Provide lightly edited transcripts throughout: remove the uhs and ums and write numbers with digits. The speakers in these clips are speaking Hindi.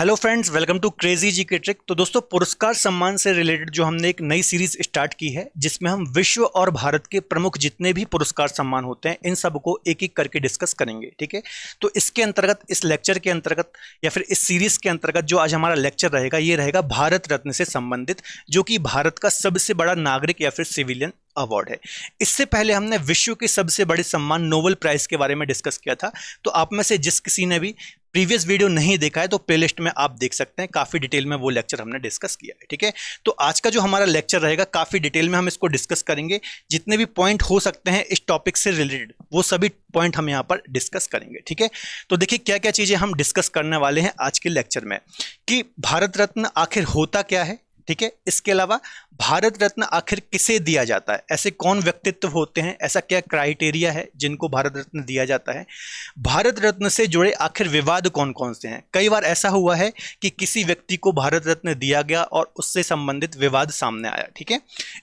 Hello friends, welcome to crazy GK trick. तो दोस्तों, पुरस्कार सम्मान से रिलेटेड जो हमने एक नई सीरीज स्टार्ट की है जिसमें हम विश्व और भारत के प्रमुख जितने भी पुरस्कार सम्मान होते हैं इन सबको एक एक करके डिस्कस करेंगे। ठीक है, तो इसके अंतर्गत, इस लेक्चर के अंतर्गत या फिर इस सीरीज के अंतर्गत जो आज हमारा लेक्चर रहेगा ये रहेगा भारत रत्न से संबंधित, जो कि भारत का सबसे बड़ा नागरिक या फिर सिविलियन अवार्ड है। इससे पहले हमने विश्व के सबसे बड़े सम्मान नोबेल प्राइज के बारे में डिस्कस किया था। तो आप में से जिस किसी ने भी प्रीवियस वीडियो नहीं देखा है तो प्लेलिस्ट में आप देख सकते हैं, काफी डिटेल में वो लेक्चर हमने डिस्कस किया है। ठीक है, तो आज का जो हमारा लेक्चर रहेगा काफी डिटेल में हम इसको डिस्कस करेंगे। जितने भी पॉइंट हो सकते हैं इस टॉपिक से रिलेटेड वो सभी पॉइंट हम यहाँ पर डिस्कस करेंगे। ठीक है, तो देखिए क्या क्या चीजें हम डिस्कस करने वाले हैं आज के लेक्चर में, कि भारत रत्न आखिर होता क्या है। ठीक है, इसके अलावा भारत रत्न आखिर किसे दिया जाता है, ऐसे कौन व्यक्तित्व होते हैं, ऐसा क्या क्राइटेरिया है जिनको भारत रत्न दिया जाता है, भारत रत्न से जुड़े आखिर विवाद कौन कौन से हैं। कई बार ऐसा हुआ है कि किसी व्यक्ति को भारत रत्न दिया गया और उससे संबंधित विवाद सामने आया। ठीक है,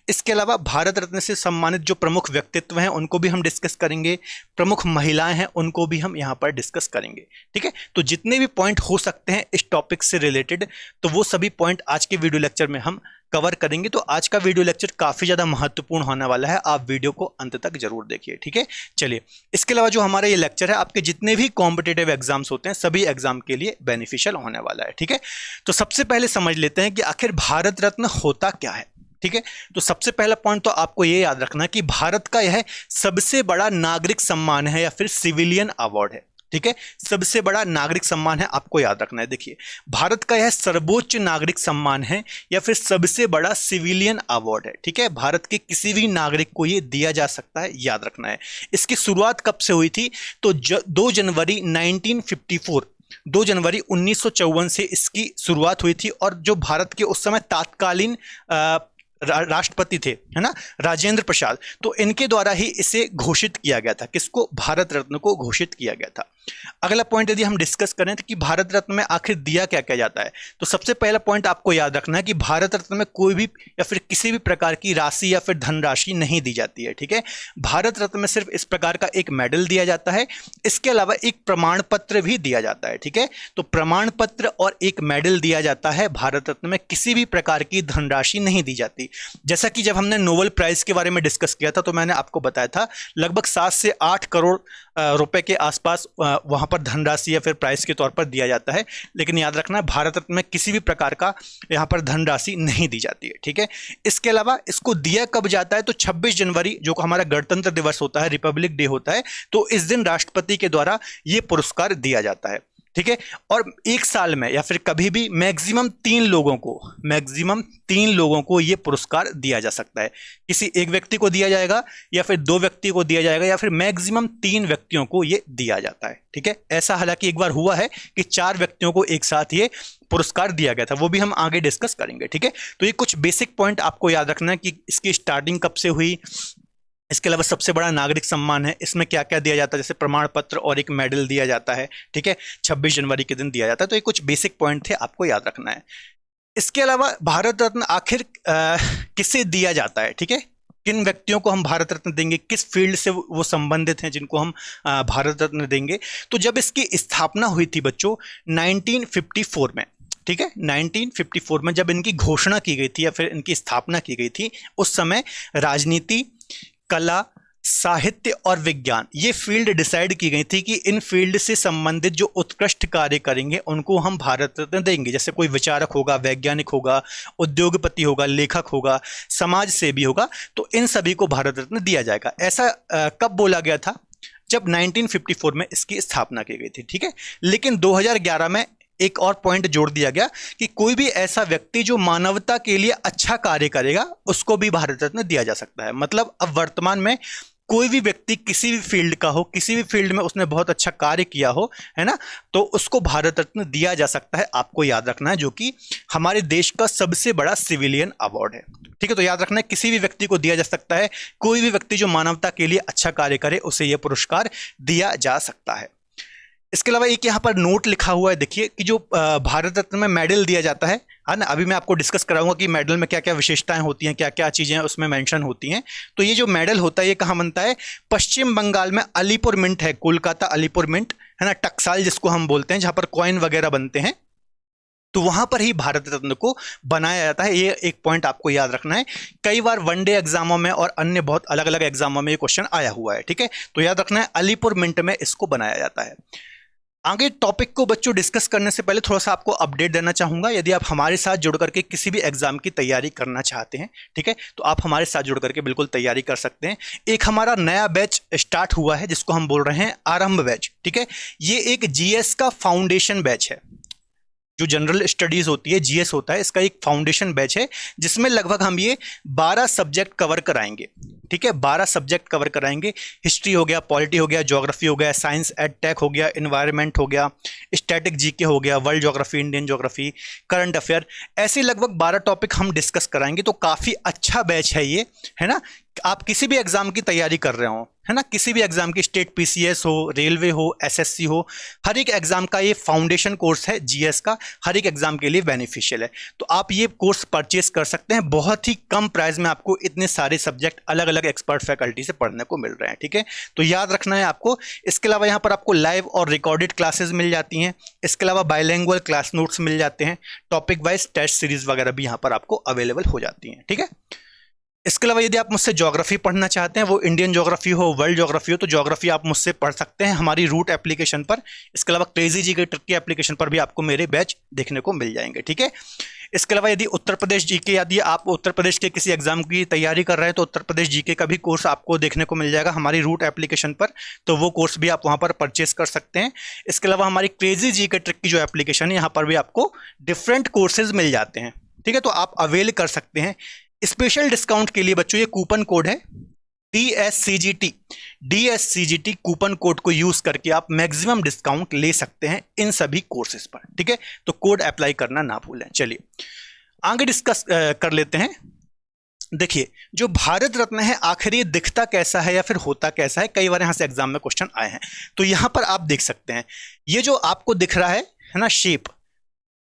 इसके अलावा भारत रत्न से सम्मानित जो प्रमुख व्यक्तित्व हैं उनको भी हम डिस्कस करेंगे, प्रमुख महिलाएं हैं उनको भी हम यहाँ पर डिस्कस करेंगे। ठीक है, तो जितने भी पॉइंट हो सकते हैं इस टॉपिक से रिलेटेड तो वो सभी पॉइंट आज के वीडियो लेक्चर में हम कवर करेंगे। तो आज का वीडियो लेक्चर काफी ज्यादा महत्वपूर्ण होने वाला है, आप वीडियो को अंत तक जरूर देखिए। ठीक है, चलिए, इसके अलावा जो हमारा ये लेक्चर है आपके जितने भी कॉम्पिटिटिव एग्जाम्स होते हैं सभी एग्जाम के लिए बेनिफिशियल होने वाला है। ठीक है, तो सबसे पहले समझ लेते हैं कि आखिर भारत रत्न होता क्या है। ठीक है, तो सबसे पहला पॉइंट तो आपको ये याद रखना है कि भारत का यह सबसे बड़ा नागरिक सम्मान है या फिर सिविलियन अवार्ड है। ठीक है, सबसे बड़ा नागरिक सम्मान है, आपको याद रखना है। देखिए, भारत का यह सर्वोच्च नागरिक सम्मान है या फिर सबसे बड़ा सिविलियन अवार्ड है। ठीक है, भारत के किसी भी नागरिक को यह दिया जा सकता है, याद रखना है। इसकी शुरुआत कब से हुई थी तो 2 जनवरी 1954, 2 जनवरी 1954 से इसकी शुरुआत हुई थी। और जो भारत के उस समय तात्कालीन राष्ट्रपति थे, है ना, राजेंद्र प्रसाद, तो इनके द्वारा ही इसे घोषित किया गया था। किसको? भारत रत्न को घोषित किया गया था। अगला पॉइंट यदि हम डिस्कस करें तो कि भारत रत्न में आखिर दिया क्या क्या जाता है, तो सबसे पहला पॉइंट आपको याद रखना है कि भारत रत्न में कोई भी या फिर किसी भी प्रकार की राशि या फिर धनराशि नहीं दी जाती है। ठीक है, भारत रत्न में सिर्फ इस प्रकार का एक मेडल दिया जाता है, इसके अलावा एक प्रमाण पत्र भी दिया जाता है। ठीक है, तो प्रमाण पत्र और एक मेडल दिया जाता है, भारत रत्न में किसी भी प्रकार की धनराशि नहीं दी जाती। जैसा कि जब हमने नोबेल प्राइज के बारे में डिस्कस किया था तो मैंने आपको बताया था लगभग 7 से 8 करोड़ रुपए के आसपास वहां पर धनराशि या फिर प्राइज के तौर पर दिया जाता है। लेकिन याद रखना, भारत रत्न में किसी भी प्रकार का यहां पर धनराशि नहीं दी जाती है। ठीक है, इसके अलावा इसको दिया कब जाता है तो 26 जनवरी जो हमारा गणतंत्र दिवस होता है, रिपब्लिक डे होता है, तो इस दिन राष्ट्रपति के द्वारा यह पुरस्कार दिया जाता है। ठीक है, और एक साल में या फिर कभी भी मैक्सिमम 3 लोगों को यह पुरस्कार दिया जा सकता है। किसी एक व्यक्ति को दिया जाएगा या फिर 2 व्यक्ति को दिया जाएगा या फिर मैक्सिमम 3 व्यक्तियों को यह दिया जाता है। ठीक है, ऐसा हालांकि एक बार हुआ है कि 4 व्यक्तियों को एक साथ ये पुरस्कार दिया गया था, वो भी हम आगे डिस्कस करेंगे। ठीक है, तो ये कुछ बेसिक पॉइंट आपको याद रखना है कि इसकी स्टार्टिंग कब से हुई। इसके अलावा सबसे बड़ा नागरिक सम्मान है, इसमें क्या क्या दिया जाता है, जैसे प्रमाण पत्र और एक मेडल दिया जाता है। ठीक है, 26 जनवरी के दिन दिया जाता है। तो ये कुछ बेसिक पॉइंट थे, आपको याद रखना है। इसके अलावा भारत रत्न आखिर किसे दिया जाता है, ठीक है, किन व्यक्तियों को हम भारत रत्न देंगे, किस फील्ड से वो संबंधित हैं जिनको हम भारत रत्न देंगे। तो जब इसकी स्थापना हुई थी बच्चों 1954 में, ठीक है, 1954 में जब इनकी घोषणा की गई थी या फिर इनकी स्थापना की गई थी, उस समय राजनीति, कला, साहित्य और विज्ञान ये फील्ड डिसाइड की गई थी कि इन फील्ड से संबंधित जो उत्कृष्ट कार्य करेंगे उनको हम भारत रत्न देंगे। जैसे कोई विचारक होगा, वैज्ञानिक होगा, उद्योगपति होगा, लेखक होगा, समाज सेवी होगा, तो इन सभी को भारत रत्न दिया जाएगा। ऐसा कब बोला गया था? जब 1954 में इसकी स्थापना की गई थी। ठीक है, लेकिन 2011 में एक और पॉइंट जोड़ दिया गया कि कोई भी ऐसा व्यक्ति जो मानवता के लिए अच्छा कार्य करेगा उसको भी भारत रत्न दिया जा सकता है। मतलब अब वर्तमान में कोई भी व्यक्ति किसी भी फील्ड का हो, किसी भी फील्ड में उसने बहुत अच्छा कार्य किया हो, है ना, तो उसको भारत रत्न दिया जा सकता है। आपको याद रखना है, जो कि हमारे देश का सबसे बड़ा सिविलियन अवार्ड है। ठीक है, तो याद रखना है किसी भी व्यक्ति को दिया जा सकता है, कोई भी व्यक्ति जो मानवता के लिए अच्छा कार्य करे उसे यह पुरस्कार दिया जा सकता है। इसके अलावा एक यहाँ पर नोट लिखा हुआ है, देखिए, कि जो भारत रत्न में मेडल दिया जाता है ना, अभी मैं आपको डिस्कस कराऊंगा कि मेडल में क्या क्या विशेषताएं होती हैं, क्या क्या चीजें उसमें मेंशन होती हैं। तो ये जो मेडल होता है ये कहाँ बनता है? पश्चिम बंगाल में अलीपुर मिंट है, कोलकाता अलीपुर मिंट, है ना, टकसाल जिसको हम बोलते हैं, जहां पर कॉइन वगैरह बनते हैं। तो वहां पर ही भारत रत्न को बनाया जाता है। ये एक पॉइंट आपको याद रखना है। कई बार वनडे एग्जामों में और अन्य बहुत अलग अलग एग्जामों में ये क्वेश्चन आया हुआ है, ठीक है। तो याद रखना है अलीपुर मिंट में इसको बनाया जाता है। आगे टॉपिक को बच्चों डिस्कस करने से पहले थोड़ा सा आपको अपडेट देना चाहूंगा। यदि आप हमारे साथ जुड़ करके किसी भी एग्जाम की तैयारी करना चाहते हैं, ठीक है, तो आप हमारे साथ जुड़ करके बिल्कुल तैयारी कर सकते हैं। एक हमारा नया बैच स्टार्ट हुआ है जिसको हम बोल रहे हैं आरंभ बैच, ठीक है। ये एक जीएस का फाउंडेशन बैच है। जो जनरल स्टडीज होती है, जीएस होता है, इसका एक फाउंडेशन बैच है जिसमें लगभग हम ये 12 सब्जेक्ट कवर कराएंगे, ठीक है। 12 सब्जेक्ट कवर कराएंगे। हिस्ट्री हो गया, पॉलिटी हो गया, ज्योग्राफी हो गया, साइंस एड टेक हो गया, एनवायरनमेंट हो गया, स्टैटिक जीके हो गया, world geography, Indian geography, current affair, ऐसे लगभग 12 टॉपिक हम डिस्कस कराएंगे। तो काफ़ी अच्छा बैच है ये, है ना। आप किसी भी एग्जाम की तैयारी कर रहे हो, है ना, किसी भी एग्जाम की, स्टेट पीसीएस हो, रेलवे हो, एसएससी हो, हर एक एग्जाम का ये फाउंडेशन कोर्स है जीएस का, हर एक एग्जाम के लिए बेनिफिशियल है। तो आप ये कोर्स परचेस कर सकते हैं। बहुत ही कम प्राइस में आपको इतने सारे सब्जेक्ट अलग अलग एक्सपर्ट फैकल्टी से पढ़ने को मिल रहे हैं, ठीक है। तो याद रखना है आपको। इसके अलावा यहाँ पर आपको लाइव और रिकॉर्डेड क्लासेस मिल जाती हैं। इसके अलावा बाइलिंगुअल क्लास नोट्स मिल जाते हैं। टॉपिक वाइज टेस्ट सीरीज वगैरह भी यहाँ पर आपको अवेलेबल हो जाती हैं, ठीक है। इसके अलावा यदि आप मुझसे ज्योग्राफी पढ़ना चाहते हैं, वो इंडियन ज्योग्राफी हो, वर्ल्ड ज्योग्राफी हो, तो ज्योग्राफी आप मुझसे पढ़ सकते हैं हमारी रूट एप्लीकेशन पर। इसके अलावा क्रेजी जीके ट्रिक की एप्लीकेशन पर भी आपको मेरे बैच देखने को मिल जाएंगे, ठीक है। इसके अलावा यदि उत्तर प्रदेश जीके, यदि आप उत्तर प्रदेश के किसी एग्जाम की तैयारी कर रहे हैं तो उत्तर प्रदेश जीके का भी कोर्स आपको देखने को मिल जाएगा हमारी रूट एप्लीकेशन पर। तो वो कोर्स भी आप वहाँ पर परचेस कर सकते हैं। इसके अलावा हमारी क्रेजी जीके ट्रिक की जो एप्लीकेशन है, यहाँ पर भी आपको डिफरेंट कोर्सेज मिल जाते हैं, ठीक है। तो आप अवेल कर सकते हैं। स्पेशल डिस्काउंट के लिए बच्चों ये कूपन कोड है DSCGT कूपन कोड को यूज करके आप मैक्सिमम डिस्काउंट ले सकते हैं इन सभी कोर्सेज पर, ठीक है। तो कोड अप्लाई करना ना भूलें। चलिए आगे डिस्कस कर लेते हैं। देखिए, जो भारत रत्न है आखिर ये दिखता कैसा है या फिर होता कैसा है, कई बार यहां से एग्जाम में क्वेश्चन आए हैं। तो यहां पर आप देख सकते हैं, ये जो आपको दिख रहा है ना शेप,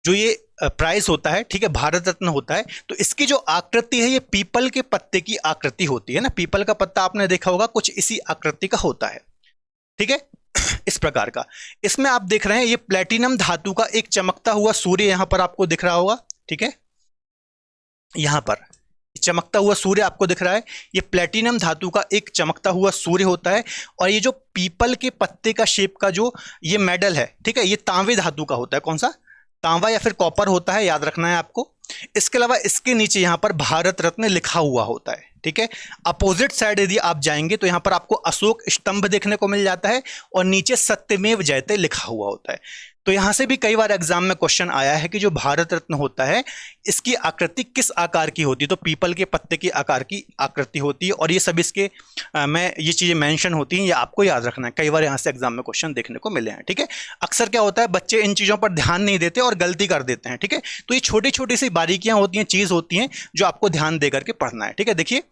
जो ये प्राइस होता है, ठीक है, भारत रत्न होता है, तो इसकी जो आकृति है ये पीपल के पत्ते की आकृति होती है ना। पीपल का पत्ता आपने देखा होगा, कुछ इसी आकृति का होता है, ठीक है, इस प्रकार का। इसमें आप देख रहे हैं ये प्लेटिनम धातु का एक चमकता हुआ सूर्य यहां पर आपको दिख रहा होगा, ठीक है। यहां पर चमकता हुआ सूर्य आपको दिख रहा है, ये प्लेटिनम धातु का एक चमकता हुआ सूर्य होता है। और ये जो पीपल के पत्ते का शेप का जो ये मेडल है, ठीक है, ये तांबे धातु का होता है। कौन सा? तांबा या फिर कॉपर होता है, याद रखना है आपको। इसके अलावा इसके नीचे यहां पर भारत रत्न लिखा हुआ होता है, ठीक है। अपोजिट साइड यदि आप जाएंगे तो यहां पर आपको अशोक स्तंभ देखने को मिल जाता है और नीचे सत्यमेव जयते लिखा हुआ होता है। तो यहां से भी कई बार एग्जाम में क्वेश्चन आया है कि जो भारत रत्न होता है इसकी आकृति किस आकार की होती है। तो पीपल के पत्ते की आकार की आकृति होती है और ये सब इसके में ये चीजें मेंशन होती हैं, ये आपको याद रखना है। कई बार यहां से एग्जाम में क्वेश्चन देखने को मिले हैं, ठीक है। अक्सर क्या होता है, बच्चे इन चीजों पर ध्यान नहीं देते और गलती कर देते हैं, ठीक है। तो ये छोटी छोटी सी बारीकियां होती हैं, चीज होती हैं जो आपको ध्यान देकर के पढ़ना है, ठीक है। देखिए,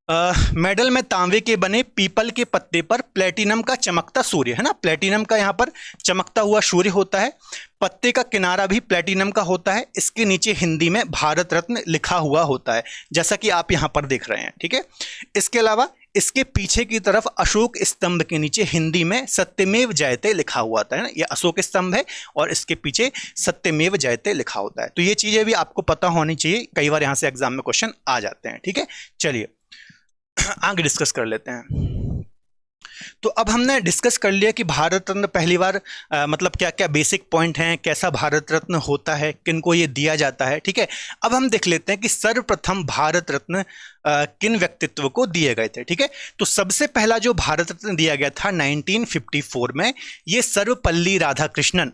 मेडल में तांबे के बने पीपल के पत्ते पर प्लेटिनम का चमकता सूर्य, है ना, प्लेटिनम का यहाँ पर चमकता हुआ सूर्य होता है। पत्ते का किनारा भी प्लेटिनम का होता है। इसके नीचे हिंदी में भारत रत्न लिखा हुआ होता है, जैसा कि आप यहाँ पर देख रहे हैं, ठीक है। इसके अलावा इसके पीछे की तरफ अशोक स्तंभ के नीचे हिंदी में सत्यमेव जयते लिखा हुआ होता है ना, ये अशोक स्तंभ है और इसके पीछे सत्यमेव जयते लिखा होता है। तो ये चीजें भी आपको पता होनी चाहिए, कई बार यहाँ से एग्जाम में क्वेश्चन आ जाते हैं, ठीक है। चलिए आगे डिस्कस कर लेते हैं। तो अब हमने डिस्कस कर लिया कि भारत रत्न पहली बार मतलब क्या क्या बेसिक पॉइंट हैं, कैसा भारत रत्न होता है, किनको ये दिया जाता है, ठीक है। अब हम देख लेते हैं कि सर्वप्रथम भारत रत्न किन व्यक्तित्व को दिए गए थे, ठीक है। तो सबसे पहला जो भारत रत्न दिया गया था 1954 में, ये सर्वपल्ली राधाकृष्णन,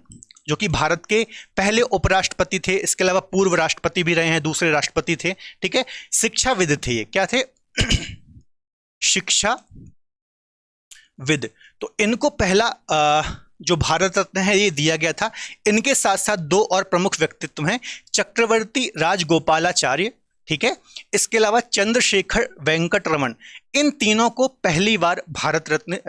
जो कि भारत के पहले उपराष्ट्रपति थे। इसके अलावा पूर्व राष्ट्रपति भी रहे हैं, दूसरे राष्ट्रपति थे, ठीक है। शिक्षाविद थे, ये क्या थे? शिक्षा विद। तो इनको पहला जो भारत रत्न है ये दिया गया था। इनके साथ साथ दो और प्रमुख व्यक्तित्व हैं, चक्रवर्ती राजगोपालाचार्य, ठीक है। इसके अलावा चंद्रशेखर वेंकट रमन, इन तीनों को पहली बार भारत रत्न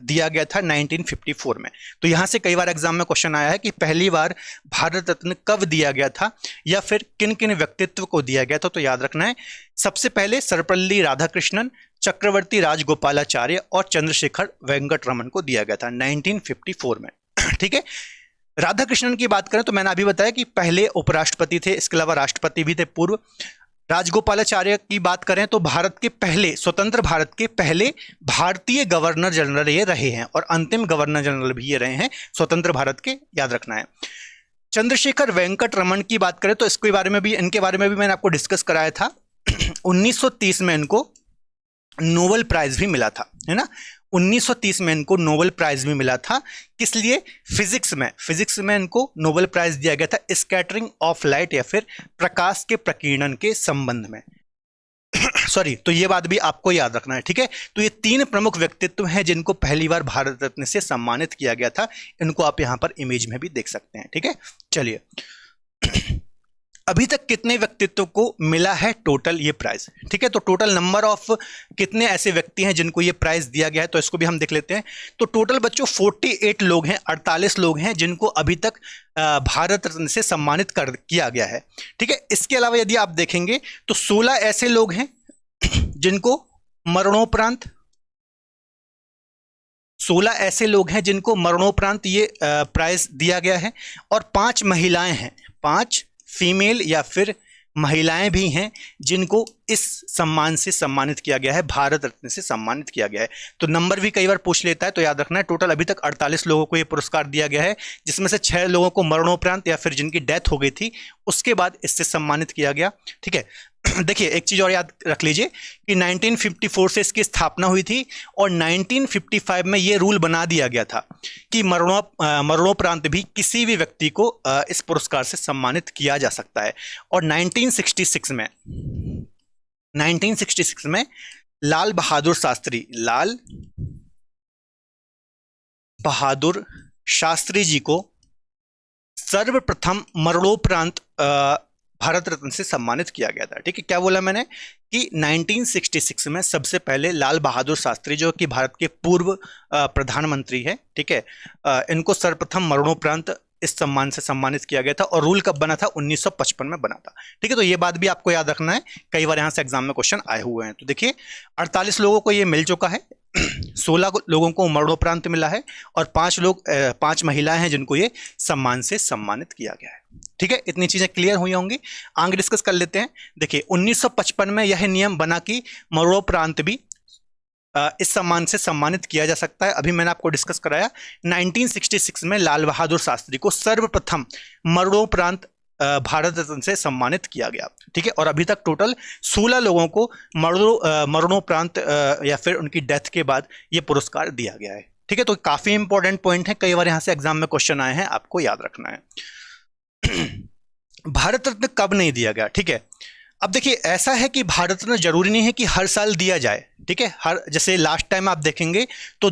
दिया गया था 1954 में। तो यहां से कई बार एग्जाम में क्वेश्चन आया है कि पहली बार भारत रत्न कब दिया गया था या फिर किन किन व्यक्तित्व को दिया गया था। तो याद रखना है, सबसे पहले सर्वपल्ली राधाकृष्णन, चक्रवर्ती राजगोपालाचार्य और चंद्रशेखर वेंकट रमन को दिया गया था 1954 में, ठीक है। राधाकृष्णन की बात करें तो मैंने अभी बताया कि पहले उपराष्ट्रपति थे, इसके अलावा राष्ट्रपति भी थे पूर्व। राजगोपालाचार्य की बात करें तो भारत के पहले, स्वतंत्र भारत के पहले भारतीय गवर्नर जनरल ये रहे हैं और अंतिम गवर्नर जनरल भी ये रहे हैं स्वतंत्र भारत के, याद रखना है। चंद्रशेखर वेंकट रमन की बात करें तो इनके बारे में भी मैंने आपको डिस्कस कराया था। 1930 में इनको नोबेल प्राइज भी मिला था, है ना। 1930 में इनको नोबेल प्राइज भी मिला था। किस लिए? फिजिक्स में इनको नोबेल प्राइज दिया गया था स्कैटरिंग ऑफ लाइट या फिर प्रकाश के प्रकीर्णन के संबंध में। सॉरी, तो ये बात भी आपको याद रखना है, ठीक है। तो ये 3 प्रमुख व्यक्तित्व हैं जिनको पहली बार भारत रत्न से सम्मानित किया गया था। इनको आप यहां पर इमेज में भी देख सकते हैं, ठीक है। चलिए, अभी तक कितने व्यक्तित्व को मिला है टोटल ये प्राइज, ठीक है। तो टोटल नंबर ऑफ कितने ऐसे व्यक्ति हैं जिनको ये प्राइज दिया गया है, तो इसको भी हम देख लेते हैं। तो टोटल बच्चों 48 लोग हैं, 48 लोग हैं जिनको अभी तक भारत रत्न से सम्मानित किया गया है, ठीक है। इसके अलावा यदि आप देखेंगे तो 16 ऐसे लोग हैं जिनको मरणोपरांत 16 ऐसे लोग हैं जिनको मरणोपरांत ये प्राइज दिया गया है, और 5 महिलाएं हैं, 5 फीमेल या फिर महिलाएं भी हैं जिनको इस सम्मान से सम्मानित किया गया है, भारत रत्न से सम्मानित किया गया है। तो नंबर भी कई बार पूछ लेता है, तो याद रखना है टोटल अभी तक 48 लोगों को यह पुरस्कार दिया गया है, जिसमें से 6 लोगों को मरणोपरांत या फिर जिनकी डेथ हो गई थी उसके बाद इससे सम्मानित किया गया, ठीक है। देखिए, एक चीज और याद रख लीजिए कि 1954 से इसकी स्थापना हुई थी और 1955 में यह रूल बना दिया गया था कि मरणोपरांत भी किसी भी व्यक्ति को इस पुरस्कार से सम्मानित किया जा सकता है। और 1966 में लाल बहादुर शास्त्री जी को सर्वप्रथम मरणोपरांत भारत रत्न से सम्मानित किया गया था, ठीक है। क्या बोला मैंने कि 1966 में सबसे पहले लाल बहादुर शास्त्री जो कि भारत के पूर्व प्रधानमंत्री है, ठीक है, इनको सर्वप्रथम मरणोपरांत इस सम्मान से सम्मानित किया गया था। और रूल कब बना था? 1955 में बना था, ठीक है। तो ये बात भी आपको याद रखना है, कई बार यहां से एग्जाम में क्वेश्चन आए हुए हैं। तो देखिए, 48 लोगों को ये मिल चुका है, 16 लोगों को मरणोपरांत मिला है और 5 महिलाएं हैं जिनको ये सम्मान से सम्मानित किया गया है, ठीक है। इतनी चीजें क्लियर हुई होंगी। आगे डिस्कस कर लेते हैं। देखिए, 1955 में यह नियम बना कि मरणोपरांत भी इस सम्मान से सम्मानित किया जा सकता है। अभी मैंने आपको डिस्कस कराया 1966 में लाल बहादुर शास्त्री को सर्वप्रथम मरणोपरांत भारत रत्न से सम्मानित किया गया, ठीक है। और अभी तक टोटल 16 लोगों को मरणोपरांत या फिर उनकी डेथ के बाद यह पुरस्कार दिया गया है, ठीक है। तो काफी इंपॉर्टेंट पॉइंट है, कई बार यहां से एग्जाम में क्वेश्चन आए हैं, आपको याद रखना है। भारत रत्न कब नहीं दिया गया, ठीक है। अब देखिए, ऐसा है कि भारत रत्न जरूरी नहीं है कि हर साल दिया जाए, ठीक है। जैसे लास्ट टाइम आप देखेंगे तो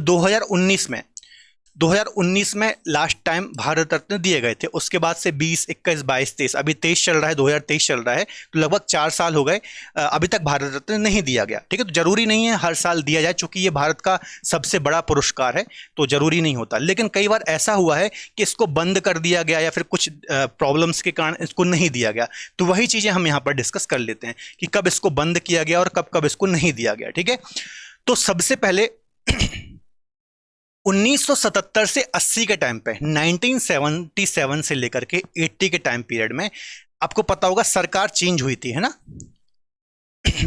2019 में लास्ट टाइम भारत रत्न दिए गए थे। उसके बाद से 20, 21, 22, 23, अभी 23 चल रहा है, 2023 चल रहा है, तो लगभग 4 साल हो गए, अभी तक भारत रत्न नहीं दिया गया, ठीक है। तो जरूरी नहीं है हर साल दिया जाए, चूंकि ये भारत का सबसे बड़ा पुरस्कार है तो जरूरी नहीं होता। लेकिन कई बार ऐसा हुआ है कि इसको बंद कर दिया गया या फिर कुछ प्रॉब्लम्स के कारण इसको नहीं दिया गया, तो वही चीजें हम यहाँ पर डिस्कस कर लेते हैं कि कब इसको बंद किया गया और कब कब इसको नहीं दिया गया, ठीक है। तो सबसे पहले 1977 से 80 के टाइम पे, 1977 से लेकर के 80 के टाइम पीरियड में आपको पता होगा सरकार चेंज हुई थी, है ना।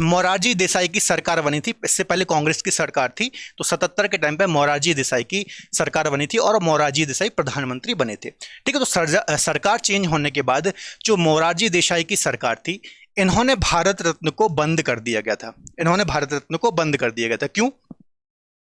मोरारजी देसाई की सरकार बनी थी, इससे पहले कांग्रेस की सरकार थी। तो 77 के टाइम पे मोरारजी देसाई की सरकार बनी थी और मोरारजी देसाई प्रधानमंत्री बने थे, ठीक है। तो सरकार चेंज होने के बाद जो मोरारजी देसाई की सरकार थी, इन्होंने भारत रत्न को बंद कर दिया गया था। क्यों?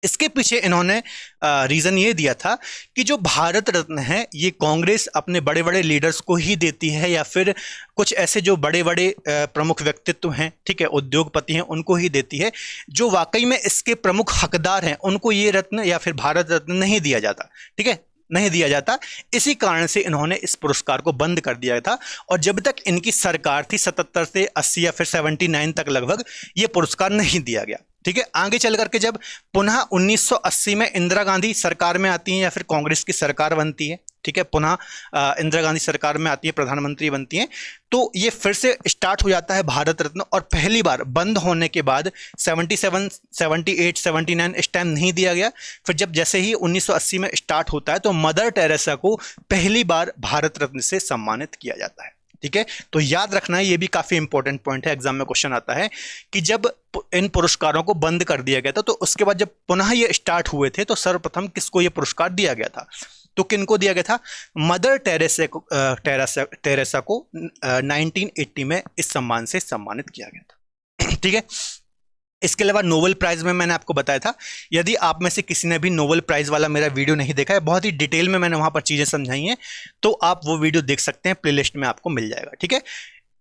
इसके पीछे इन्होंने रीजन ये दिया था कि जो भारत रत्न है ये कांग्रेस अपने बड़े बड़े लीडर्स को ही देती है या फिर कुछ ऐसे जो बड़े बड़े प्रमुख व्यक्तित्व हैं, ठीक है, उद्योगपति हैं, उनको ही देती है। जो वाकई में इसके प्रमुख हकदार हैं उनको ये रत्न या फिर भारत रत्न नहीं दिया जाता, ठीक है, नहीं दिया जाता। इसी कारण से इन्होंने इस पुरस्कार को बंद कर दिया था। और जब तक इनकी सरकार थी 77 से 80 या फिर 79 तक लगभग ये पुरस्कार नहीं दिया गया, ठीक है। आगे चल करके जब पुनः 1980 में इंदिरा गांधी सरकार में आती हैं या फिर कांग्रेस की सरकार बनती है, ठीक है, पुनः इंदिरा गांधी सरकार में आती है, प्रधानमंत्री बनती हैं, तो ये फिर से स्टार्ट हो जाता है भारत रत्न। और पहली बार बंद होने के बाद 77, 78, 79 इस टाइम नहीं दिया गया। फिर जब जैसे ही 1980 में स्टार्ट होता है तो मदर टेरेसा को पहली बार भारत रत्न से सम्मानित किया जाता है। ठीक है, तो याद रखना है, ये भी काफी इंपॉर्टेंट पॉइंट है, एग्जाम में क्वेश्चन आता है कि जब इन पुरस्कारों को बंद कर दिया गया था तो उसके बाद जब पुनः ये स्टार्ट हुए थे तो सर्वप्रथम किसको ये पुरस्कार दिया गया था? तो किनको दिया गया था? मदर टेरेसा को 1980 में इस सम्मान से सम्मानित किया गया था। ठीक है, इसके अलावा नोबेल प्राइज में मैंने आपको बताया था, यदि आप में से किसी ने भी नोबेल प्राइज वाला मेरा वीडियो नहीं देखा है, बहुत ही डिटेल में मैंने वहां पर चीजें समझाई हैं, तो आप वो वीडियो देख सकते हैं, प्लेलिस्ट में आपको मिल जाएगा। ठीक है,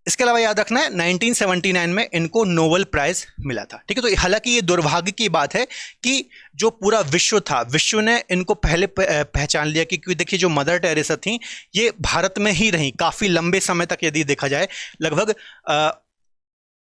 इसके अलावा याद रखना है 1979 में इनको नोबेल प्राइज मिला था। ठीक है, तो हालांकि ये दुर्भाग्य की बात है कि जो पूरा विश्व था, विश्व ने इनको पहले पहचान लिया, क्योंकि देखिए जो मदर टेरेसा थी ये भारत में ही रही काफी लंबे समय तक। यदि देखा जाए लगभग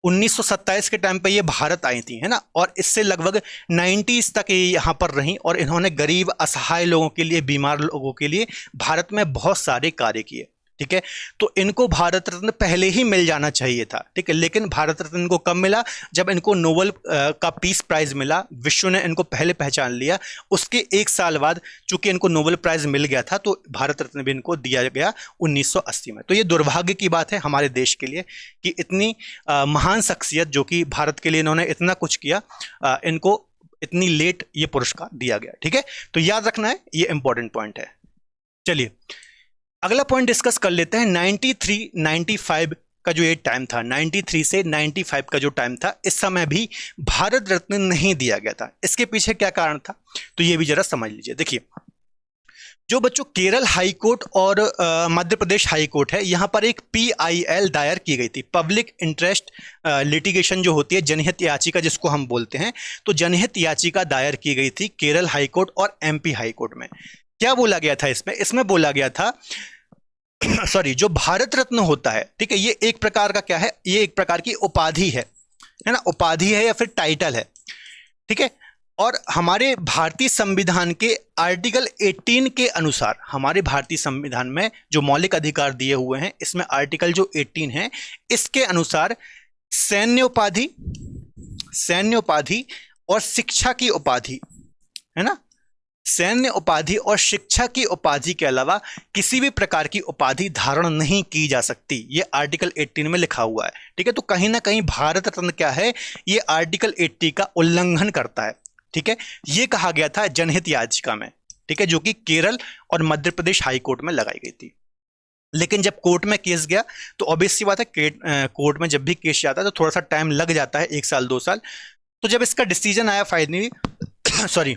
1927 के टाइम पे ये भारत आई थी, है ना, और इससे लगभग 90s तक ये यहाँ पर रहीं और इन्होंने गरीब असहाय लोगों के लिए, बीमार लोगों के लिए भारत में बहुत सारे कार्य किए। ठीक है, तो इनको भारत रत्न पहले ही मिल जाना चाहिए था। ठीक है, लेकिन भारत रत्न इनको कब मिला? जब इनको नोबेल का पीस प्राइज मिला, विश्व ने इनको पहले पहचान लिया, उसके एक साल बाद चूंकि इनको नोबेल प्राइज मिल गया था तो भारत रत्न भी इनको दिया गया 1980 में। तो ये दुर्भाग्य की बात है हमारे देश के लिए कि इतनी महान शख्सियत जो कि भारत के लिए इन्होंने इतना कुछ किया, इनको इतनी लेट ये पुरस्कार दिया गया। ठीक है, तो याद रखना है, ये इंपॉर्टेंट पॉइंट है। चलिए अगला पॉइंट डिस्कस कर लेते हैं। 93-95 का जो ये टाइम था, 93 से 95 का जो टाइम था, इस समय भी भारत रत्न नहीं दिया गया था। इसके पीछे क्या कारण था तो ये भी जरा समझ लीजिए। देखिए, जो बच्चों केरल हाई कोर्ट और मध्य प्रदेश हाई कोर्ट है, यहां पर एक PIL दायर की गई थी, पब्लिक इंटरेस्ट लिटिगेशन जो होती है, जनहित याचिका जिसको हम बोलते हैं, तो जनहित याचिका दायर की गई थी केरल हाई कोर्ट और MP हाई कोर्ट में। क्या बोला गया था इसमें बोला गया था सॉरी, जो भारत रत्न होता है, ठीक है, ये एक प्रकार का क्या है? ये एक प्रकार की उपाधि है ना, उपाधि है या फिर टाइटल है। ठीक है, और हमारे भारतीय संविधान के आर्टिकल 18 के अनुसार, हमारे भारतीय संविधान में जो मौलिक अधिकार दिए हुए हैं, इसमें आर्टिकल जो 18 है, इसके अनुसार सैन्य उपाधि और शिक्षा की उपाधि, है ना, सैन्य उपाधि और शिक्षा की उपाधि के अलावा किसी भी प्रकार की उपाधि धारण नहीं की जा सकती। ये आर्टिकल 18 में लिखा हुआ है। ठीक है, तो कहीं ना कहीं भारत रत्न क्या है? ये आर्टिकल 80 का उल्लंघन करता है। ठीक है, ये कहा गया था जनहित याचिका में, ठीक है, जो कि केरल और मध्य प्रदेश हाई कोर्ट में लगाई गई थी। लेकिन जब कोर्ट में केस गया तो ऑब्वियस सी बात है, कोर्ट में जब भी केस जाता है तो थोड़ा सा टाइम लग जाता है, 1 साल 2 साल। तो जब इसका डिसीजन आया फाइनली सॉरी,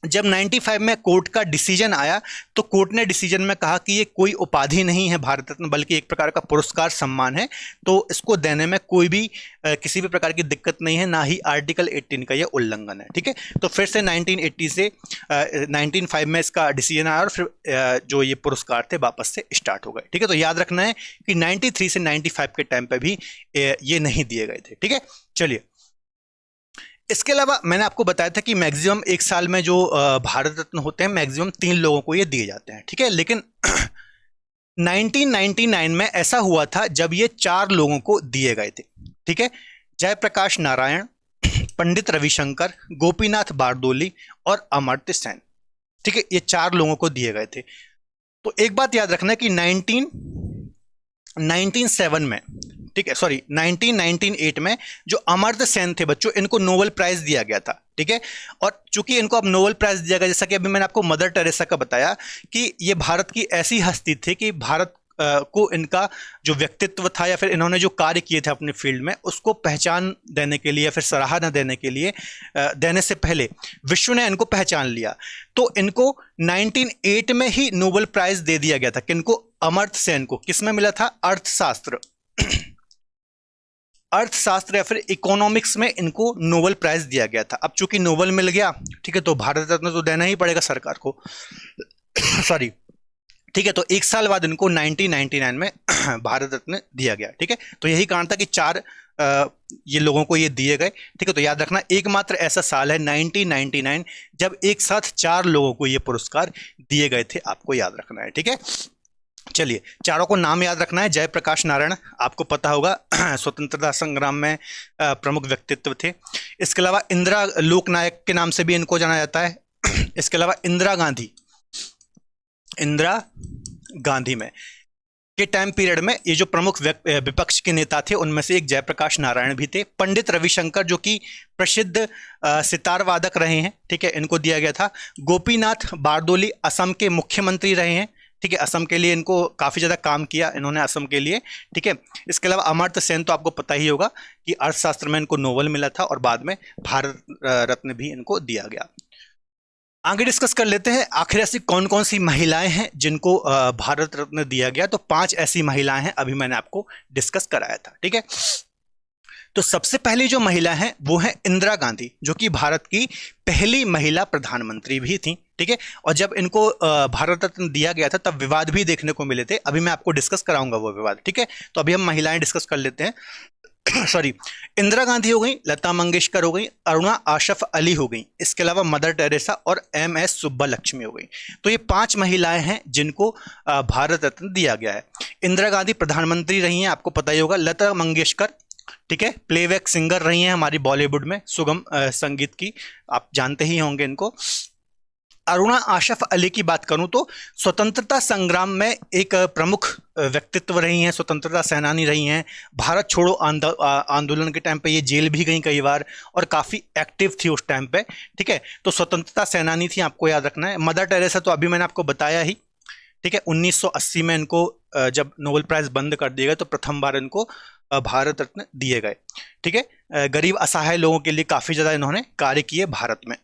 जब 95 में कोर्ट का डिसीजन आया तो कोर्ट ने डिसीजन में कहा कि ये कोई उपाधि नहीं है भारत रत्न, बल्कि एक प्रकार का पुरस्कार सम्मान है, तो इसको देने में कोई भी किसी भी प्रकार की दिक्कत नहीं है, ना ही आर्टिकल 18 का ये उल्लंघन है। ठीक है, तो फिर से 1980 से 1995 में इसका डिसीजन आया और फिर जो ये पुरस्कार थे वापस से स्टार्ट हो गए। ठीक है, तो याद रखना है कि 93 से 95 के टाइम पर भी ये नहीं दिए गए थे। ठीक है, चलिए इसके अलावा मैंने आपको बताया था कि मैक्सिमम एक साल में जो भारत रत्न होते हैं, मैक्सिमम 3 लोगों को ये दिए जाते हैं। ठीक है, लेकिन 1999 में ऐसा हुआ था जब ये 4 लोगों को दिए गए थे। ठीक है, जयप्रकाश नारायण, पंडित रविशंकर, गोपीनाथ बारदोली और अमर्त्य सेन। ठीक है, ये 4 लोगों को दिए गए थे। तो एक बात याद रखना कि 1997 में, ठीक है, सॉरी 1998 में जो अमर्त्य सेन थे बच्चों, इनको नोबेल प्राइज दिया गया था। ठीक है, और चूंकि इनको अब नोबेल प्राइज दिया गया, जैसा कि अभी मैंने आपको मदर टेरेसा का बताया कि ये भारत की ऐसी हस्ती थे कि भारत को इनका जो व्यक्तित्व था या फिर इन्होंने जो कार्य किए थे अपने फील्ड में, उसको पहचान देने के लिए या फिर सराहना देने के लिए, देने से पहले विश्व ने इनको पहचान लिया। तो इनको 1908 में ही नोबेल प्राइज दे दिया गया था। किनको? अमर्त्य सेन को। किसमें मिला था? अर्थशास्त्र या फिर इकोनॉमिक्स में इनको नोबेल प्राइज दिया गया था। अब चूंकि नोबेल मिल गया, ठीक है, तो भारत रत्न तो देना ही पड़ेगा सरकार को सॉरी। ठीक है, तो एक साल बाद इनको 1999 में भारत रत्न दिया गया। ठीक है, तो यही कारण था कि चार ये लोगों को ये दिए गए। ठीक है, तो याद रखना एकमात्र ऐसा साल है 1999 जब एक साथ चार लोगों को ये पुरस्कार दिए गए थे, आपको याद रखना है। ठीक है, चलिए चारों को नाम याद रखना है। जयप्रकाश नारायण आपको पता होगा स्वतंत्रता संग्राम में प्रमुख व्यक्तित्व थे। इसके अलावा इंदिरा लोकनायक के नाम से भी इनको जाना जाता है। इसके अलावा इंदिरा गांधी में के टाइम पीरियड में ये जो प्रमुख विपक्ष के नेता थे उनमें से एक जयप्रकाश नारायण भी थे। पंडित रविशंकर जो कि प्रसिद्ध सितार वादक रहे हैं, ठीक है, इनको दिया गया था। गोपीनाथ बारदोली असम के मुख्यमंत्री रहे हैं। ठीक है, असम के लिए इनको काफ़ी ज़्यादा काम किया इन्होंने असम के लिए। ठीक है, इसके अलावा अमर्त्य सेन तो आपको पता ही होगा कि अर्थशास्त्र में इनको नोबेल मिला था और बाद में भारत रत्न भी इनको दिया गया। आगे डिस्कस कर लेते हैं आखिर ऐसी कौन कौन सी महिलाएं हैं जिनको भारत रत्न दिया गया। तो 5 ऐसी महिलाएं हैं, अभी मैंने आपको डिस्कस कराया था। ठीक है, तो सबसे पहली जो महिला है वो है इंदिरा गांधी, जो कि भारत की पहली महिला प्रधानमंत्री भी थी। ठीक है, और जब इनको भारत रत्न दिया गया था तब विवाद भी देखने को मिले थे, अभी मैं आपको डिस्कस कराऊंगा वो विवाद। ठीक है, तो अभी हम महिलाएं डिस्कस कर लेते हैं। सॉरी, इंदिरा गांधी हो गई, लता मंगेशकर हो गई, अरुणा आशफ अली हो गई, इसके अलावा मदर टेरेसा और MS सुब्बालक्ष्मी हो गई। तो ये 5 महिलाएं हैं जिनको भारत रत्न दिया गया है। इंदिरा गांधी प्रधानमंत्री रही हैं, आपको पता ही होगा। लता मंगेशकर, ठीक है, प्लेबैक सिंगर रही हैं हमारी बॉलीवुड में, सुगम संगीत की, आप जानते ही होंगे इनको। अरुणा आशफ अली की बात करूं तो स्वतंत्रता संग्राम में एक प्रमुख व्यक्तित्व रही हैं, स्वतंत्रता सेनानी रही हैं। भारत छोड़ो आंदोलन के टाइम पे ये जेल भी गई कई बार और काफ़ी एक्टिव थी उस टाइम पे। ठीक है, तो स्वतंत्रता सेनानी थी, आपको याद रखना है। मदर टेरेसा तो अभी मैंने आपको बताया ही। ठीक है, 1980 में इनको जब नोबेल प्राइज बंद कर दिया गया तो प्रथम बार इनको भारत रत्न दिए गए। ठीक है, गरीब असहाय लोगों के लिए काफ़ी ज़्यादा इन्होंने कार्य किए भारत में।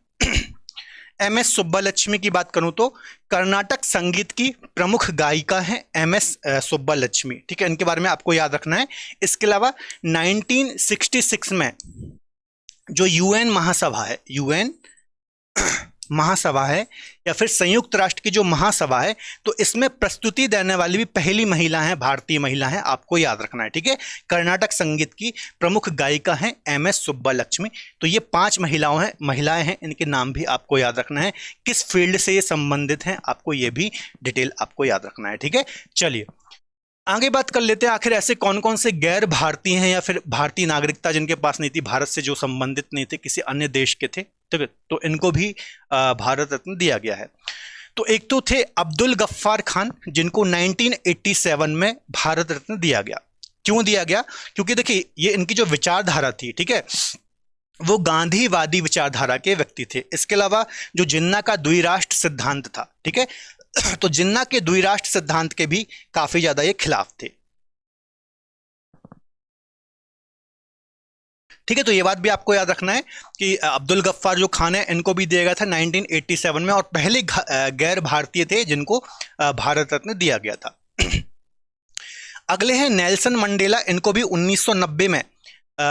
MS सुब्बालक्ष्मी की बात करूं तो कर्नाटक संगीत की प्रमुख गायिका हैं MS सुब्बालक्ष्मी। ठीक है, इनके बारे में आपको याद रखना है। इसके अलावा 1966 में जो UN महासभा है या फिर संयुक्त राष्ट्र की जो महासभा है, तो इसमें प्रस्तुति देने वाली भी पहली महिला है, भारतीय महिला है, आपको याद रखना है। ठीक है, कर्नाटक संगीत की प्रमुख गायिका हैं MS सुब्बालक्ष्मी। तो ये 5 महिलाएं हैं, इनके नाम भी आपको याद रखना है। किस फील्ड से ये संबंधित हैं, आपको ये भी डिटेल आपको याद रखना है। ठीक है, चलिए आगे बात कर लेते हैं आखिर ऐसे कौन कौन से गैर भारतीय हैं या फिर भारतीय नागरिकता जिनके पास नहीं थी, भारत से जो संबंधित नहीं थे, किसी अन्य देश के थे। ठीक है, तो इनको भी भारत रत्न दिया गया है। तो एक तो थे अब्दुल गफ्फार खान, जिनको 1987 में भारत रत्न दिया गया। क्यों दिया गया? क्योंकि देखिए ये इनकी जो विचारधारा थी, ठीक है, वो गांधीवादी विचारधारा के व्यक्ति थे। इसके अलावा जो जिन्ना का द्विराष्ट्र सिद्धांत था, ठीक है, तो जिन्ना के द्विराष्ट्र सिद्धांत के भी काफी ज्यादा ये खिलाफ थे। ठीक है, तो ये बात भी आपको याद रखना है कि अब्दुल गफ्फार जो खान है इनको भी दिया गया था 1987 में, और पहले गैर भारतीय थे जिनको भारत रत्न दिया गया था। अगले हैं नेल्सन मंडेला, इनको भी 1990 में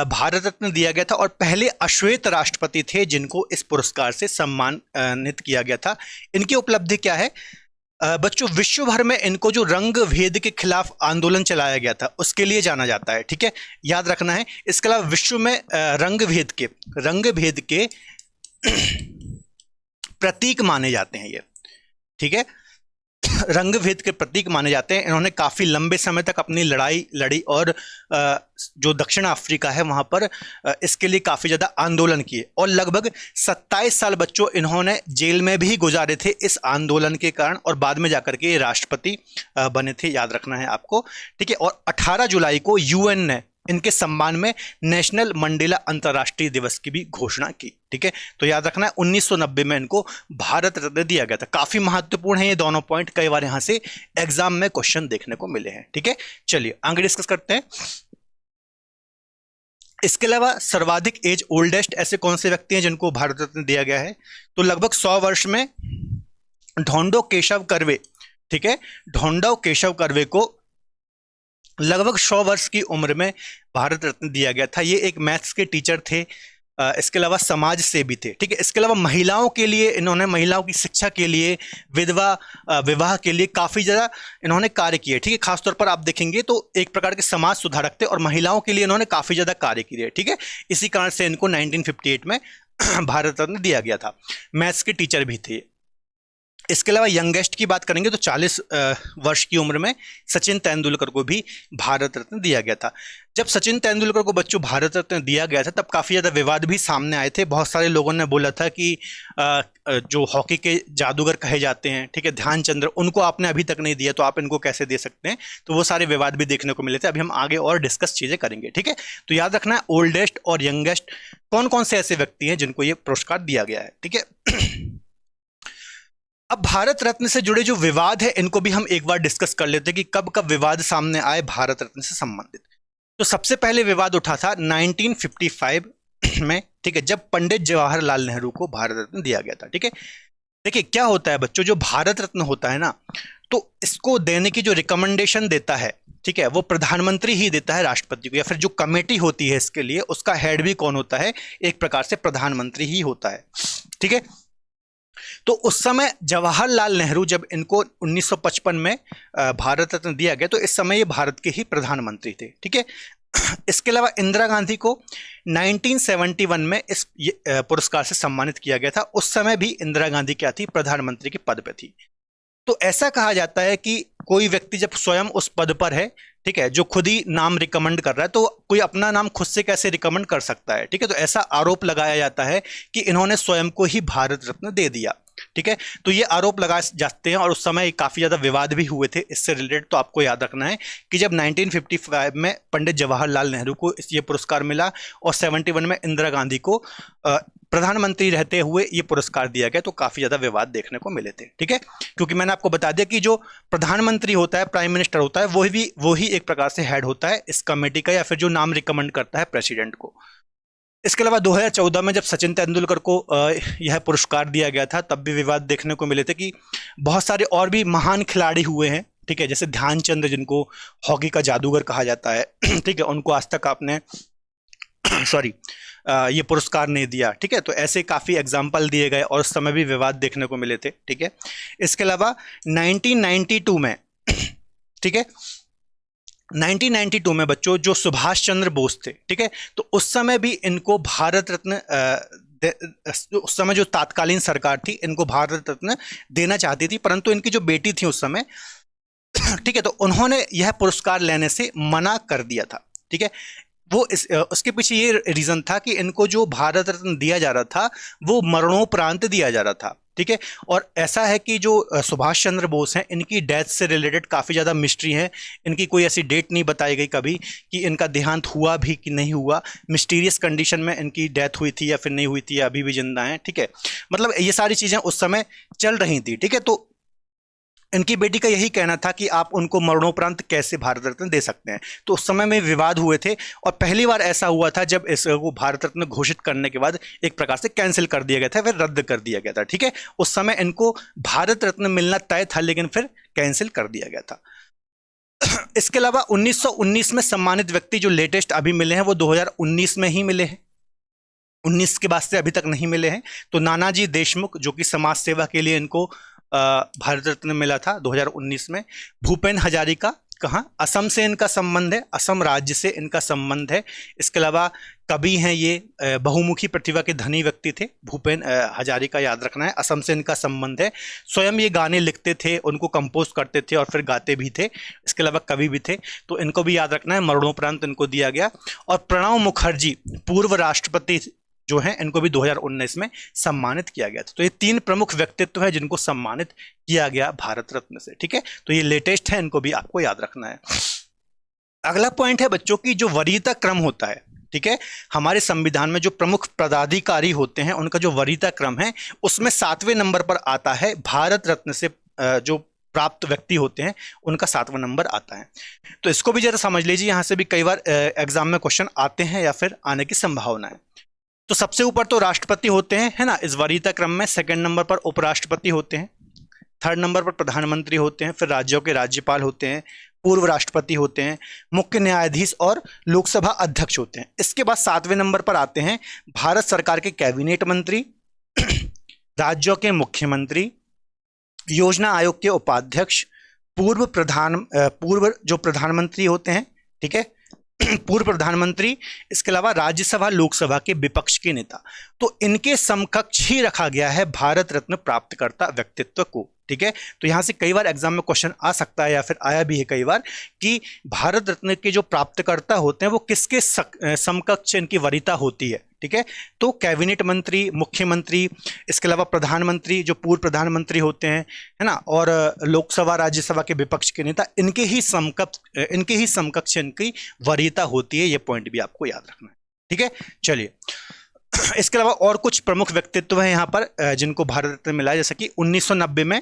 भारत रत्न दिया गया था और पहले अश्वेत राष्ट्रपति थे जिनको इस पुरस्कार से सम्मानित किया गया था। इनकी उपलब्धि क्या है बच्चों? विश्व भर में इनको जो रंग भेद के खिलाफ आंदोलन चलाया गया था उसके लिए जाना जाता है। ठीक है, याद रखना है। इसके अलावा विश्व में रंग भेद के प्रतीक माने जाते हैं ये। ठीक है, रंग भेद के प्रतीक माने जाते हैं। इन्होंने काफी लंबे समय तक अपनी लड़ाई लड़ी और जो दक्षिण अफ्रीका है वहां पर इसके लिए काफी ज्यादा आंदोलन किए और लगभग 27 साल बच्चों इन्होंने जेल में भी गुजारे थे इस आंदोलन के कारण, और बाद में जाकर के राष्ट्रपति बने थे, याद रखना है आपको। ठीक है, और 18 जुलाई को UN ने इनके सम्मान में नेशनल मंडेला अंतर्राष्ट्रीय दिवस की भी घोषणा की। ठीक है, तो याद रखना है 1990 में इनको भारत रत्न दिया गया था। काफी महत्वपूर्ण है ये दोनों पॉइंट, कई बार यहां से एग्जाम में क्वेश्चन देखने को मिले हैं। ठीक है, चलिए आगे डिस्कस करते हैं। इसके अलावा सर्वाधिक एज ओल्डेस्ट ऐसे कौन से व्यक्ति हैं जिनको भारत रत्न दिया गया है? तो लगभग 100 वर्ष में ढोंडो केशव कर्वे, ठीक है, ढोंडो केशव कर्वे को लगभग 100 वर्ष की उम्र में भारत रत्न दिया गया था। ये एक मैथ्स के टीचर थे इसके अलावा समाज सेवी थे, ठीक है। इसके अलावा महिलाओं के लिए इन्होंने, महिलाओं की शिक्षा के लिए, विधवा विवाह के लिए काफ़ी ज़्यादा इन्होंने कार्य किए, ठीक है। खासतौर पर आप देखेंगे तो एक प्रकार के समाज सुधारक थे और महिलाओं के लिए इन्होंने काफ़ी ज़्यादा कार्य किए, ठीक है। इसी कारण से इनको 1958 में भारत रत्न दिया गया था। मैथ्स के टीचर भी थे। इसके अलावा यंगेस्ट की बात करेंगे तो 40 वर्ष की उम्र में सचिन तेंदुलकर को भी भारत रत्न दिया गया था। जब सचिन तेंदुलकर को बच्चों भारत रत्न दिया गया था तब काफ़ी ज़्यादा विवाद भी सामने आए थे। बहुत सारे लोगों ने बोला था कि जो हॉकी के जादूगर कहे जाते हैं, ठीक है, ध्यानचंद्र, उनको आपने अभी तक नहीं दिया तो आप इनको कैसे दे सकते हैं। तो वो सारे विवाद भी देखने को मिले थे। अभी हम आगे और डिस्कस चीज़ें करेंगे, ठीक है। तो याद रखना है ओल्डेस्ट और यंगेस्ट कौन कौन से ऐसे व्यक्ति हैं जिनको ये पुरस्कार दिया गया है, ठीक है। अब भारत रत्न से जुड़े जो विवाद है इनको भी हम एक बार डिस्कस कर लेते हैं कि कब कब विवाद सामने आए भारत रत्न से संबंधित। तो सबसे पहले विवाद उठा था 1955 में, ठीक है, जब पंडित जवाहरलाल नेहरू को भारत रत्न दिया गया था, ठीक है। देखिए क्या होता है बच्चों, जो भारत रत्न होता है ना, तो इसको देने की जो रिकमेंडेशन देता है, ठीक है, वो प्रधानमंत्री ही देता है राष्ट्रपति को, या फिर जो कमेटी होती है इसके लिए उसका हेड भी कौन होता है, एक प्रकार से प्रधानमंत्री ही होता है, ठीक है। तो उस समय जवाहरलाल नेहरू, जब इनको 1955 में भारत रत्न दिया गया तो इस समय ये भारत के ही प्रधानमंत्री थे, ठीक है। इसके अलावा इंदिरा गांधी को 1971 में इस पुरस्कार से सम्मानित किया गया था। उस समय भी इंदिरा गांधी क्या थी, प्रधानमंत्री के पद पे थी। तो ऐसा कहा जाता है कि कोई व्यक्ति जब स्वयं उस पद पर है, ठीक है, जो खुद ही नाम रिकमेंड कर रहा है, तो कोई अपना नाम खुद से कैसे रिकमेंड कर सकता है, ठीक है। तो ऐसा आरोप लगाया जाता है कि इन्होंने स्वयं को ही भारत रत्न दे दिया, ठीक है। तो ये आरोप लगाए जाते हैं और उस समय काफ़ी ज़्यादा विवाद भी हुए थे इससे रिलेटेड। तो आपको याद रखना है कि जब 1955 में पंडित जवाहरलाल नेहरू को ये पुरस्कार मिला और 71 में इंदिरा गांधी को प्रधानमंत्री रहते हुए ये पुरस्कार दिया गया, तो काफ़ी ज़्यादा विवाद देखने को मिले थे, ठीक है। क्योंकि मैंने आपको बता दिया कि जो प्रधानमंत्री होता है, प्राइम मिनिस्टर होता है, वो ही एक प्रकार से हेड होता है इस कमेटी का, या फिर जो नाम रिकमेंड करता है प्रेसिडेंट को। इसके अलावा 2014 में जब सचिन तेंदुलकर को यह पुरस्कार दिया गया था तब भी विवाद देखने को मिले थे कि बहुत सारे और भी महान खिलाड़ी हुए हैं, ठीक है, जैसे ध्यानचंद्र, जिनको हॉकी का जादूगर कहा जाता है, ठीक है, उनको आज तक आपने ये पुरस्कार नहीं दिया, ठीक है। तो ऐसे काफ़ी एग्जाम्पल दिए गए और उस समय भी विवाद देखने को मिले थे, ठीक है। इसके अलावा 1992 में, ठीक है, 1992 में बच्चों जो सुभाष चंद्र बोस थे, ठीक है, तो उस समय भी इनको भारत रत्न उस समय जो तात्कालीन सरकार थी इनको भारत रत्न देना चाहती थी, परंतु इनकी जो बेटी थी उस समय, ठीक है, तो उन्होंने यह पुरस्कार लेने से मना कर दिया था, ठीक है। वो उसके पीछे ये रीज़न था कि इनको जो भारत रत्न दिया जा रहा था वो मरणोपरांत दिया जा रहा था, ठीक है। और ऐसा है कि जो सुभाष चंद्र बोस हैं, इनकी डेथ से रिलेटेड काफ़ी ज़्यादा मिस्ट्री है। इनकी कोई ऐसी डेट नहीं बताई गई कभी कि इनका देहांत हुआ भी कि नहीं हुआ, मिस्टीरियस कंडीशन में इनकी डेथ हुई थी या फिर नहीं हुई थी, या अभी भी जिंदा हैं, ठीक है। मतलब ये सारी चीज़ें उस समय चल रही थी, ठीक है। तो इनकी बेटी का यही कहना था कि आप उनको मरणोपरांत कैसे भारत रत्न दे सकते हैं। तो उस समय में विवाद हुए थे और पहली बार ऐसा हुआ था जब इसको भारत रत्न घोषित करने के बाद एक प्रकार से कैंसिल कर दिया गया था, फिर रद्द कर दिया गया था, ठीक है। उस समय इनको भारत रत्न मिलना तय था लेकिन फिर कैंसिल कर दिया गया था। इसके अलावा 1919 में सम्मानित व्यक्ति जो लेटेस्ट अभी मिले हैं वो 2019 में ही मिले हैं, 19 के बाद से अभी तक नहीं मिले हैं। तो नानाजी देशमुख, जो कि समाज सेवा के लिए इनको भारत रत्न मिला था 2019 में। भूपेन हजारिका, कहाँ, असम से इनका संबंध है, असम राज्य से इनका संबंध है। इसके अलावा कवि हैं ये, बहुमुखी प्रतिभा के धनी व्यक्ति थे भूपेन हजारिका, याद रखना है, असम से इनका संबंध है। स्वयं ये गाने लिखते थे, उनको कंपोज करते थे और फिर गाते भी थे। इसके अलावा कवि भी थे, तो इनको भी याद रखना है। मरणोपरांत इनको दिया गया। और प्रणब मुखर्जी, पूर्व राष्ट्रपति जो हैं, इनको भी 2019 में सम्मानित किया गया था। तो ये 3 प्रमुख व्यक्तित्व हैं जिनको सम्मानित किया गया भारत रत्न से, ठीक है। तो ये लेटेस्ट है, इनको भी आपको याद रखना है। अगला पॉइंट है बच्चों की जो वरीयता क्रम होता है, ठीक है। हमारे संविधान में जो प्रमुख पदाधिकारी होते हैं उनका जो वरीयता क्रम है उसमें 7वें नंबर पर आता है भारत रत्न से जो प्राप्त व्यक्ति होते हैं उनका 7वां नंबर आता है। तो इसको भी जरा समझ लीजिए, यहाँ से भी कई बार एग्जाम में क्वेश्चन आते हैं या फिर आने की संभावना है। तो सबसे ऊपर तो राष्ट्रपति होते हैं, है ना, इस वरीयता क्रम में। सेकंड नंबर पर उपराष्ट्रपति होते हैं, थर्ड नंबर पर प्रधानमंत्री होते हैं, फिर राज्यों के राज्यपाल होते हैं, पूर्व राष्ट्रपति होते हैं, मुख्य न्यायाधीश और लोकसभा अध्यक्ष होते हैं। इसके बाद 7वें नंबर पर आते हैं भारत सरकार के कैबिनेट मंत्री, राज्यों के मुख्यमंत्री, योजना आयोग के उपाध्यक्ष, पूर्व जो प्रधानमंत्री होते हैं, ठीक है, पूर्व प्रधानमंत्री, इसके अलावा राज्यसभा लोकसभा के विपक्ष के नेता। तो इनके समकक्ष ही रखा गया है भारत रत्न प्राप्तकर्ता व्यक्तित्व को, ठीक है। तो यहां से कई बार एग्जाम में क्वेश्चन आ सकता है या फिर आया भी है कई बार कि भारत रत्न के जो प्राप्तकर्ता होते हैं वो किसके समकक्ष इनकी वरीयता होती है, ठीक है। तो कैबिनेट मंत्री, मुख्यमंत्री, इसके अलावा प्रधानमंत्री जो पूर्व प्रधानमंत्री होते हैं, है ना, और लोकसभा राज्यसभा के विपक्ष के नेता, इनके ही समकक्ष इनकी वरीयता होती है। ये पॉइंट भी आपको याद रखना है, ठीक है। चलिए, इसके अलावा और कुछ प्रमुख व्यक्तित्व हैं यहाँ पर जिनको भारत रत्न मिला है, जैसे कि 1990 में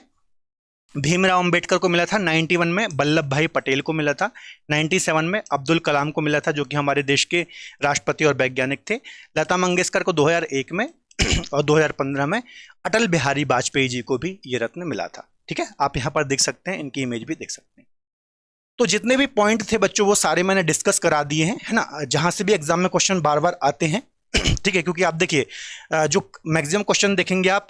भीमराव अंबेडकर को मिला था, 91 में वल्लभ भाई पटेल को मिला था, 97 में अब्दुल कलाम को मिला था जो कि हमारे देश के राष्ट्रपति और वैज्ञानिक थे, लता मंगेशकर को 2001 में और 2015 में अटल बिहारी वाजपेयी जी को भी ये रत्न मिला था, ठीक है। आप यहाँ पर देख सकते हैं, इनकी इमेज भी देख सकते हैं। तो जितने भी पॉइंट थे बच्चों वो सारे मैंने डिस्कस करा दिए हैं, है ना, जहां से भी एग्जाम में क्वेश्चन बार बार आते हैं, ठीक है, क्योंकि आप देखिए जो मैक्सिमम क्वेश्चन देखेंगे आप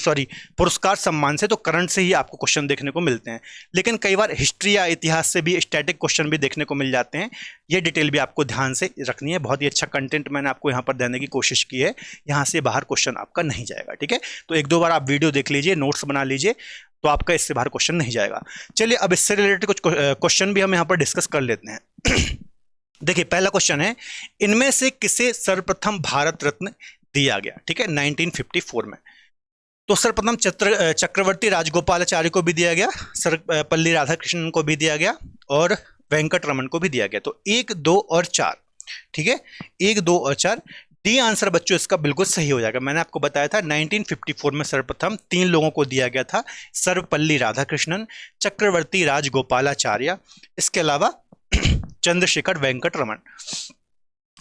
सॉरी पुरस्कार सम्मान से, तो करंट से ही आपको क्वेश्चन देखने को मिलते हैं, लेकिन कई बार हिस्ट्री या इतिहास से भी स्टैटिक क्वेश्चन भी देखने को मिल जाते हैं। ये डिटेल भी आपको ध्यान से रखनी है। बहुत ही अच्छा कंटेंट मैंने आपको यहाँ पर देने की कोशिश की है, यहाँ से बाहर क्वेश्चन आपका नहीं जाएगा, ठीक है। तो 1-2 बार आप वीडियो देख लीजिए, नोट्स बना लीजिए, तो आपका इससे बाहर क्वेश्चन नहीं जाएगा। चलिए, अब इससे रिलेटेड कुछ क्वेश्चन भी हम यहाँ पर डिस्कस कर लेते हैं। देखिए, पहला क्वेश्चन है, इनमें से किसे सर्वप्रथम भारत रत्न दिया गया, ठीक है, 1954 में। तो सर्वप्रथम चक्रवर्ती राजगोपालाचारी को भी दिया गया, सर्वपल्ली राधाकृष्णन को भी दिया गया और वेंकट रमन को भी दिया गया। तो 1, 2 और 4, ठीक है, 1, 2 और 4 डी आंसर बच्चों इसका बिल्कुल सही हो जाएगा। मैंने आपको बताया था 1954 में सर्वप्रथम 3 लोगों को दिया गया था, सर्वपल्ली राधाकृष्णन, चक्रवर्ती राजगोपालाचार्य, इसके अलावा चंद्रशेखर वेंकट रमन।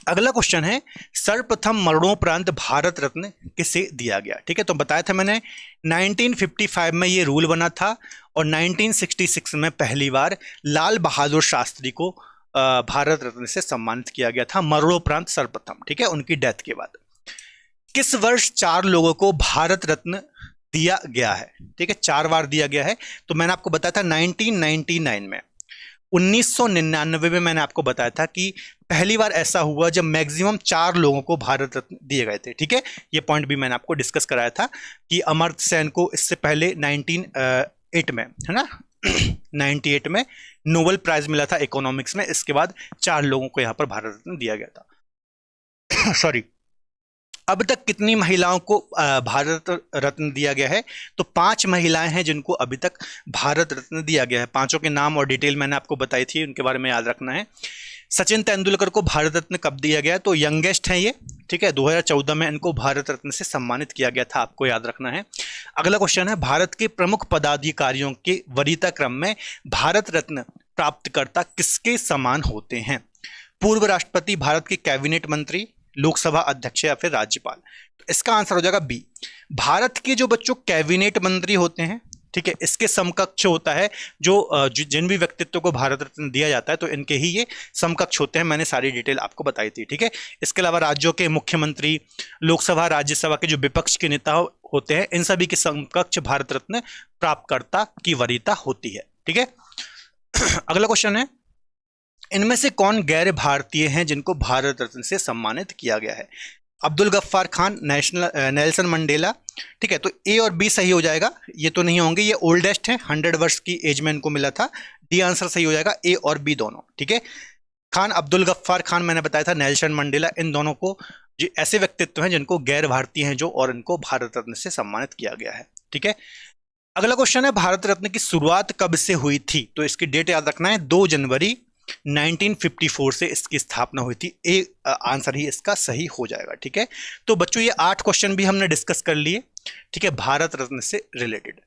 अगला क्वेश्चन है, सर्वप्रथम मरणोपरांत भारत रत्न किसे दिया गया, ठीक है। तो बताया था मैंने 1955 में ये रूल बना था और 1966 में पहली बार लाल बहादुर शास्त्री को भारत रत्न से सम्मानित किया गया था, मरणोपरांत सर्वप्रथम, ठीक है, उनकी डेथ के बाद। किस वर्ष 4 लोगों को भारत रत्न दिया गया है, ठीक है, 4 बार दिया गया है। तो मैंने आपको बताया था 1999 में, 1999 में मैंने आपको बताया था कि पहली बार ऐसा हुआ जब मैक्सिमम 4 लोगों को भारत रत्न दिए गए थे, ठीक है। ये पॉइंट भी मैंने आपको डिस्कस कराया था कि अमर्त्य सेन को इससे पहले 1908 में, है ना, 98 में नोबेल प्राइज मिला था इकोनॉमिक्स में। इसके बाद 4 लोगों को यहां पर भारत रत्न दिया गया था। सॉरी, अब तक कितनी महिलाओं को भारत रत्न दिया गया है? तो 5 महिलाएं हैं जिनको अभी तक भारत रत्न दिया गया है। 5 के नाम और डिटेल मैंने आपको बताई थी, उनके बारे में याद रखना है। सचिन तेंदुलकर को भारत रत्न कब दिया गया? तो यंगेस्ट हैं ये, ठीक है, 2014 में इनको भारत रत्न से सम्मानित किया गया था, आपको याद रखना है। अगला क्वेश्चन है, भारत के प्रमुख पदाधिकारियों के वरीयता क्रम में भारत रत्न प्राप्तकर्ता किसके समान होते हैं? पूर्व राष्ट्रपति, भारत के कैबिनेट मंत्री, लोकसभा अध्यक्ष या फिर राज्यपाल? तो इसका आंसर हो जाएगा बी। भारत के जो बच्चों कैबिनेट मंत्री होते हैं, ठीक है, इसके समकक्ष होता है जो जिन भी व्यक्तित्व को भारत रत्न दिया जाता है, तो इनके ही ये समकक्ष होते हैं। मैंने सारी डिटेल आपको बताई थी, ठीक है। इसके अलावा राज्यों के मुख्यमंत्री, लोकसभा राज्यसभा के जो विपक्ष के नेता होते हैं, इन सभी के समकक्ष भारत रत्न प्राप्तकर्ता की वरीयता होती है, ठीक है। अगला क्वेश्चन है, इनमें से कौन गैर भारतीय हैं जिनको भारत रत्न से सम्मानित किया गया है? अब्दुल गफ्फार खान, नेल्सन मंडेला, ठीक है। तो ए और बी सही हो जाएगा, ये तो नहीं होंगे, ये ओल्डेस्ट है, 100 वर्ष की एज में इनको मिला था। डी आंसर सही हो जाएगा, ए और बी दोनों, ठीक है। खान, अब्दुल गफ्फार खान मैंने बताया था, नेल्सन मंडेला, इन दोनों को जो ऐसे व्यक्तित्व हैं जिनको गैर भारतीय हैं जो, और इनको भारत रत्न से सम्मानित किया गया है, ठीक है। अगला क्वेश्चन है, भारत रत्न की शुरुआत कब से हुई थी? तो इसकी डेट याद रखना है, 2 जनवरी 1954 से इसकी स्थापना हुई थी। ए आंसर ही इसका सही हो जाएगा, ठीक है। तो बच्चों ये 8 क्वेश्चन भी हमने डिस्कस कर लिए, ठीक है, भारत रत्न से रिलेटेड।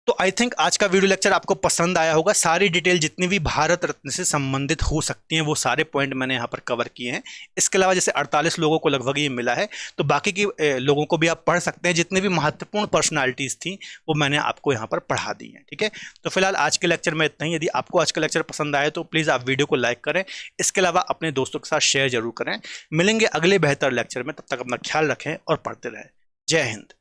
तो आई थिंक आज का वीडियो लेक्चर आपको पसंद आया होगा। सारी डिटेल जितनी भी भारत रत्न से संबंधित हो सकती हैं वो सारे पॉइंट मैंने यहाँ पर कवर किए हैं। इसके अलावा जैसे 48 लोगों को लगभग ये मिला है, तो बाकी की लोगों को भी आप पढ़ सकते हैं। जितनी भी महत्वपूर्ण पर्सनालिटीज़ थी वो मैंने आपको यहाँ पर पढ़ा दी हैं। ठीक है, तो फिलहाल आज के लेक्चर में इतना ही। यदि आपको आज का लेक्चर पसंद आए तो प्लीज़ आप वीडियो को लाइक करें, इसके अलावा अपने दोस्तों के साथ शेयर जरूर करें। मिलेंगे अगले बेहतर लेक्चर में, तब तक अपना ख्याल रखें और पढ़ते रहें। जय हिंद।